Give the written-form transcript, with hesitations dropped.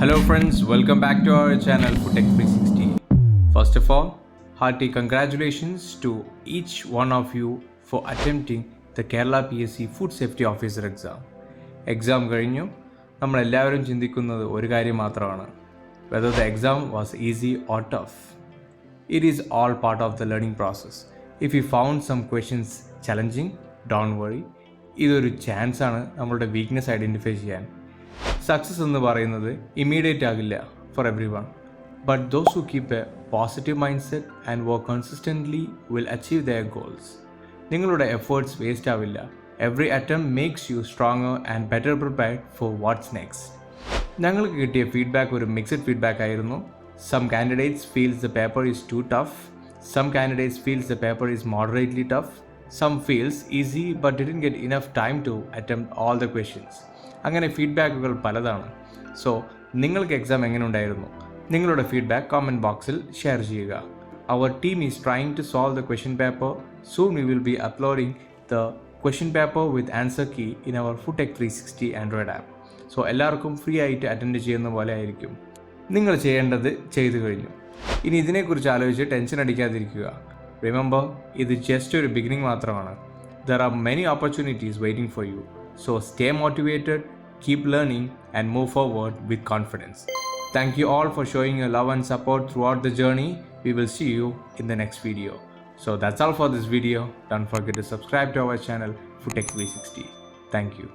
Hello friends, welcome back to our channel Foodtech 360. First of all, hearty congratulations to each one of you for attempting the Kerala PSC Food Safety Officer exam. Exam കഴിഞ്ഞു നമ്മളെല്ലാവരും ചിന്തിക്കുന്നത് ഒരു കാര്യം മാത്രമാണ്, whether the exam was easy or tough. It is all part of the learning process. If you found some questions challenging, don't worry. ഇതൊരു chance ആണ് നമ്മളുടെ weakness identify ചെയ്യാൻ. സക്സസ് എന്ന് പറയുന്നത് ഇമ്മീഡിയറ്റ് ആകില്ല for everyone, but those who keep a positive mindset and work consistently will achieve their goals. നിങ്ങളുടെ efforts waste ആവില്ല. Every attempt makes you stronger and better prepared for what's next. ഞങ്ങൾക്ക് കിട്ടിയ feedback ഒരു mixed feedback ആയിരുന്നു. Some candidates feels the paper is too tough, some candidates feels the paper is moderately tough, some feels easy but didn't get enough time to attempt all the questions. അങ്ങനെ ഫീഡ്ബാക്കുകൾ പലതാണ്. So നിങ്ങൾക്ക് exam എങ്ങനെ ഉണ്ടായിരുന്നു? നിങ്ങളുടെ feedback comment ബോക്സിൽ share ചെയ്യുക. Our team is trying to solve the question paper. Soon we will be uploading the question paper with answer key in our Foodtech 360 Android app. So എല്ലാവർക്കും free ആയിട്ട് attend ചെയ്യുന്ന പോലെ ആയിരിക്കും. നിങ്ങൾ ചെയ്യേണ്ടത് ചെയ്തു കഴിഞ്ഞു. ഇനി ഇതിനെക്കുറിച്ച് ആലോചിച്ച് ടെൻഷൻ അടിക്കാതിരിക്കുക. റിമെമ്പർ, ഇത് ജസ്റ്റ് ഒരു ബിഗിനിങ് മാത്രമാണ്. There are many opportunities waiting for you. So stay motivated, keep learning and move forward with confidence. Thank you all for showing your love and support throughout the journey. We will see you in the next video. So that's all for this video. Don't forget to subscribe to our channel Foodtech 360. Thank you.